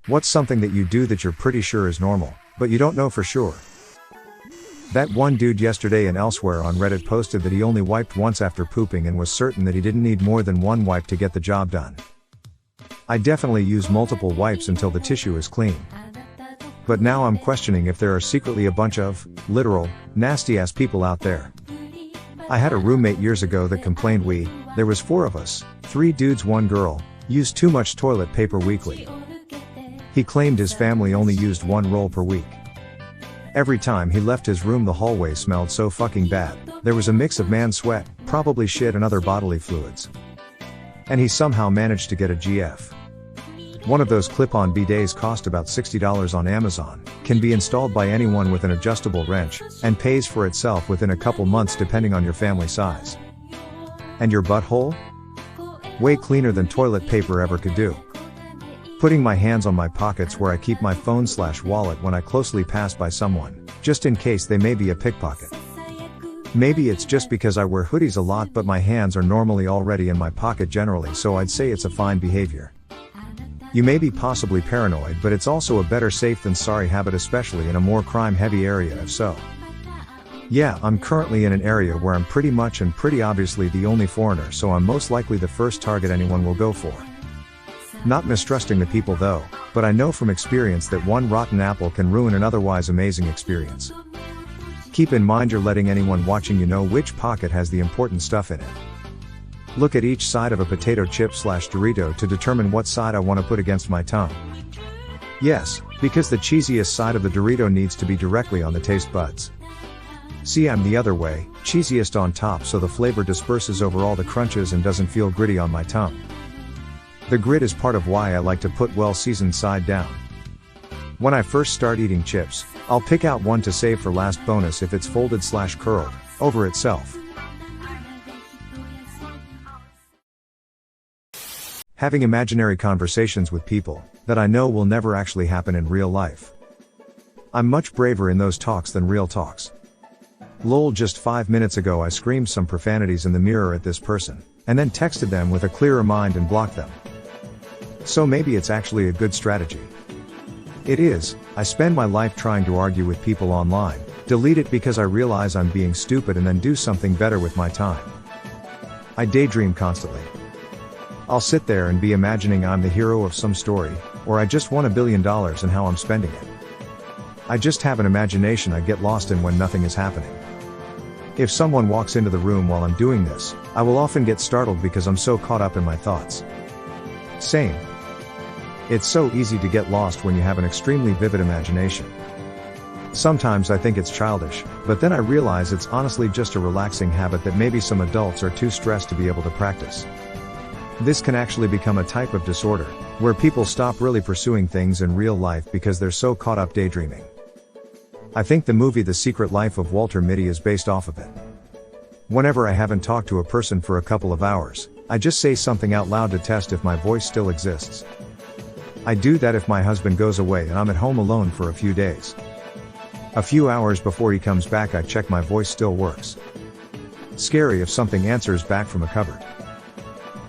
What's something that you do that you're pretty sure is normal, but you don't know for sure? That one dude yesterday and elsewhere on Reddit posted that he only wiped once after pooping and was certain that he didn't need more than one wipe to get the job done. I definitely use multiple wipes until the tissue is clean. But now I'm questioning if there are secretly a bunch of, literal, nasty-ass people out there. I had a roommate years ago that complained there was 4 of us, 3 dudes 1 girl, used too much toilet paper weekly. He claimed his family only used 1 roll per week. Every time he left his room the hallway smelled so fucking bad, there was a mix of man sweat, probably shit and other bodily fluids. And he somehow managed to get a GF. One of those clip-on bidets cost about $60 on Amazon, can be installed by anyone with an adjustable wrench, and pays for itself within a couple months depending on your family size. And your butthole? Way cleaner than toilet paper ever could do. Putting my hands on my pockets where I keep my phone/wallet when I closely pass by someone, just in case they may be a pickpocket. Maybe it's just because I wear hoodies a lot but my hands are normally already in my pocket generally, so I'd say it's a fine behavior. You may be possibly paranoid, but it's also a better safe than sorry habit, especially in a more crime-heavy area if so. Yeah, I'm currently in an area where I'm pretty much and pretty obviously the only foreigner, so I'm most likely the first target anyone will go for. Not mistrusting the people though, but I know from experience that one rotten apple can ruin an otherwise amazing experience. Keep in mind you're letting anyone watching you know which pocket has the important stuff in it. Look at each side of a potato chip/Dorito to determine what side I want to put against my tongue. Yes, because the cheesiest side of the Dorito needs to be directly on the taste buds. See, I'm the other way, cheesiest on top so the flavor disperses over all the crunches and doesn't feel gritty on my tongue. The grit is part of why I like to put well-seasoned side down. When I first start eating chips, I'll pick out one to save for last bonus if it's folded/curled over itself. Having imaginary conversations with people that I know will never actually happen in real life. I'm much braver in those talks than real talks. Lol, just 5 minutes ago I screamed some profanities in the mirror at this person, and then texted them with a clearer mind and blocked them. So maybe it's actually a good strategy. It is. I spend my life trying to argue with people online, delete it because I realize I'm being stupid, and then do something better with my time. I daydream constantly. I'll sit there and be imagining I'm the hero of some story, or I just won $1 billion and how I'm spending it. I just have an imagination I get lost in when nothing is happening. If someone walks into the room while I'm doing this, I will often get startled because I'm so caught up in my thoughts. Same. It's so easy to get lost when you have an extremely vivid imagination. Sometimes I think it's childish, but then I realize it's honestly just a relaxing habit that maybe some adults are too stressed to be able to practice. This can actually become a type of disorder, where people stop really pursuing things in real life because they're so caught up daydreaming. I think the movie The Secret Life of Walter Mitty is based off of it. Whenever I haven't talked to a person for a couple of hours, I just say something out loud to test if my voice still exists. I do that if my husband goes away and I'm at home alone for a few days. A few hours before he comes back I check my voice still works. Scary if something answers back from a cupboard.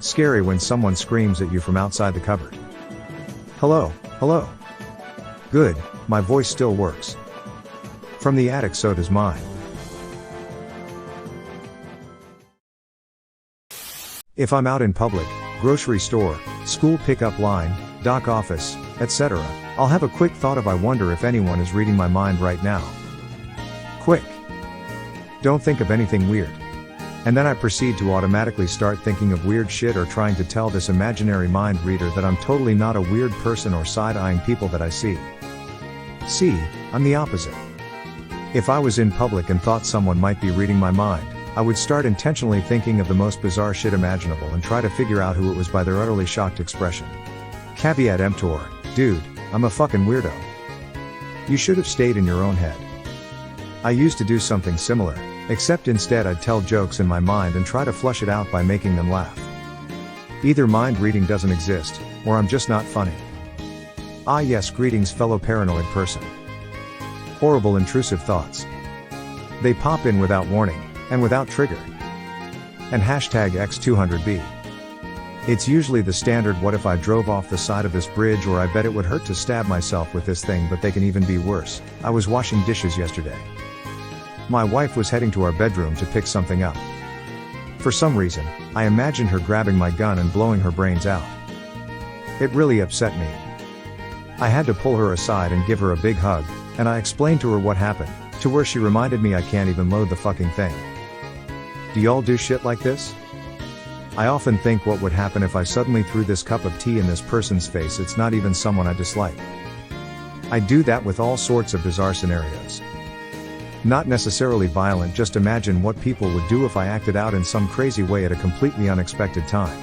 Scary when someone screams at you from outside the cupboard. Hello, hello. Good, my voice still works. From the attic, so does mine. If I'm out in public, grocery store, school pickup line, doc office, etc., I'll have a quick thought of I wonder if anyone is reading my mind right now. Quick. Don't think of anything weird. And then I proceed to automatically start thinking of weird shit or trying to tell this imaginary mind reader that I'm totally not a weird person or side-eyeing people that I see. See, I'm the opposite. If I was in public and thought someone might be reading my mind, I would start intentionally thinking of the most bizarre shit imaginable and try to figure out who it was by their utterly shocked expression. Caveat emptor, dude, I'm a fucking weirdo. You should have stayed in your own head. I used to do something similar, except instead I'd tell jokes in my mind and try to flush it out by making them laugh. Either mind reading doesn't exist, or I'm just not funny. Ah yes, greetings fellow paranoid person. Horrible intrusive thoughts. They pop in without warning, and without trigger. And hashtag X200B. It's usually the standard what if I drove off the side of this bridge, or I bet it would hurt to stab myself with this thing, but they can even be worse. I was washing dishes yesterday. My wife was heading to our bedroom to pick something up. For some reason, I imagined her grabbing my gun and blowing her brains out. It really upset me. I had to pull her aside and give her a big hug, and I explained to her what happened, to where she reminded me I can't even load the fucking thing. Do y'all do shit like this? I often think what would happen if I suddenly threw this cup of tea in this person's face. It's not even someone I dislike. I do that with all sorts of bizarre scenarios. Not necessarily violent, just imagine what people would do if I acted out in some crazy way at a completely unexpected time.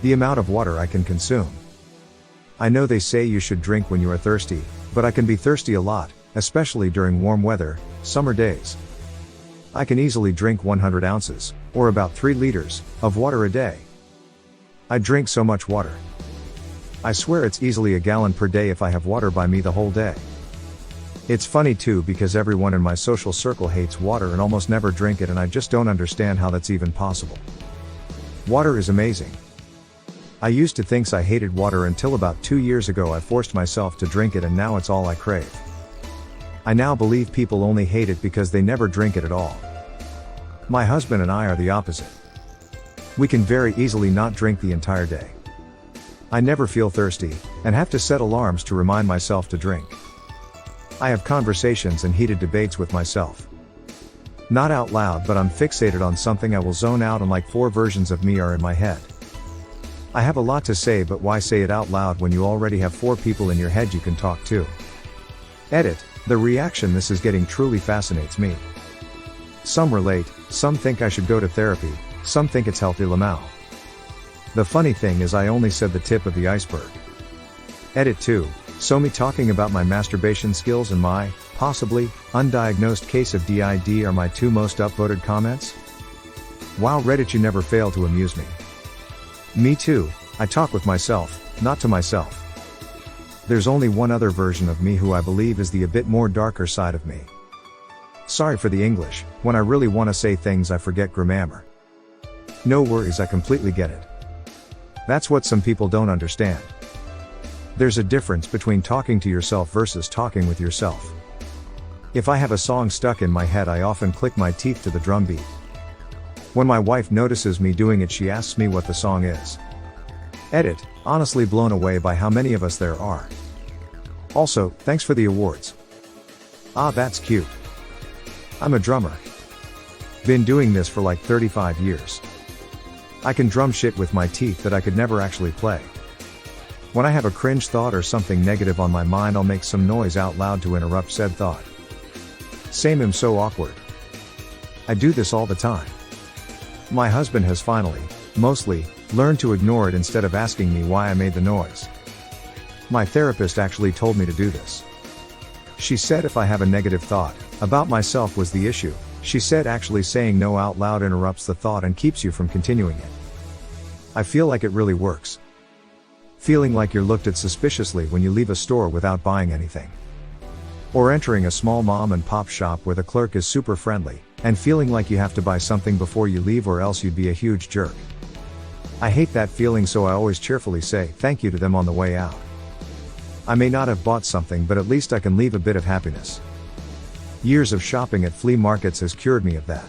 The amount of water I can consume. I know they say you should drink when you are thirsty, but I can be thirsty a lot, especially during warm weather, summer days. I can easily drink 100 ounces, or about 3 liters, of water a day. I drink so much water. I swear it's easily a gallon per day if I have water by me the whole day. It's funny too, because everyone in my social circle hates water and almost never drink it, and I just don't understand how that's even possible. Water is amazing. I used to think I hated water until about 2 years ago I forced myself to drink it, and now it's all I crave. I now believe people only hate it because they never drink it at all. My husband and I are the opposite. We can very easily not drink the entire day. I never feel thirsty, and have to set alarms to remind myself to drink. I have conversations and heated debates with myself. Not out loud, but I'm fixated on something, I will zone out and like 4 versions of me are in my head. I have a lot to say, but why say it out loud when you already have 4 people in your head you can talk to? Edit. The reaction this is getting truly fascinates me. Some relate, some think I should go to therapy, some think it's healthy lamau. The funny thing is I only said the tip of the iceberg. Edit 2. So me talking about my masturbation skills and my, possibly, undiagnosed case of DID are my 2 most upvoted comments? Wow, Reddit, you never fail to amuse me. Me too, I talk with myself, not to myself. There's only one other version of me who I believe is the a bit more darker side of me. Sorry for the English, when I really want to say things I forget grammar. No worries, I completely get it. That's what some people don't understand. There's a difference between talking to yourself versus talking with yourself. If I have a song stuck in my head, I often click my teeth to the drum beat. When my wife notices me doing it, she asks me what the song is. Edit. Honestly blown away by how many of us there are. Also, thanks for the awards. Ah, that's cute. I'm a drummer. Been doing this for like 35 years. I can drum shit with my teeth that I could never actually play. When I have a cringe thought or something negative on my mind, I'll make some noise out loud to interrupt said thought. Same, am so awkward. I do this all the time. My husband has finally, mostly, learned to ignore it instead of asking me why I made the noise. My therapist actually told me to do this. She said if I have a negative thought about myself was the issue. She said actually saying no out loud interrupts the thought and keeps you from continuing it. I feel like it really works. Feeling like you're looked at suspiciously when you leave a store without buying anything. Or entering a small mom and pop shop where the clerk is super friendly, and feeling like you have to buy something before you leave or else you'd be a huge jerk. I hate that feeling, so I always cheerfully say thank you to them on the way out. I may not have bought something, but at least I can leave a bit of happiness. Years of shopping at flea markets has cured me of that.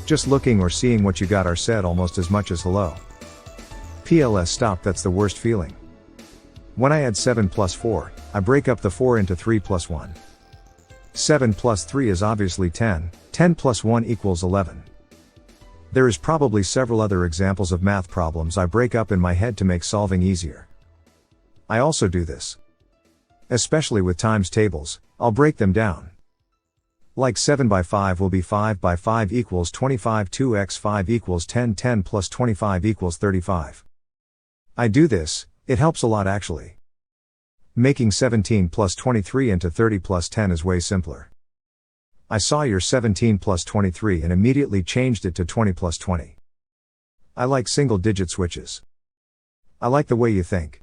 Just looking or seeing what you got are said almost as much as hello. PLS stop, that's the worst feeling. When I add 7 plus 4, I break up the 4 into 3 plus 1. 7 plus 3 is obviously 10, 10 plus 1 equals 11. There is probably several other examples of math problems I break up in my head to make solving easier. I also do this. Especially with times tables, I'll break them down. Like 7 by 5 will be 5 by 5 equals 25, 2x 5 equals 10, 10 plus 25 equals 35. I do this, it helps a lot actually. Making 17 plus 23 into 30 plus 10 is way simpler. I saw your 17 plus 23 and immediately changed it to 20 plus 20. I like single digit switches. I like the way you think.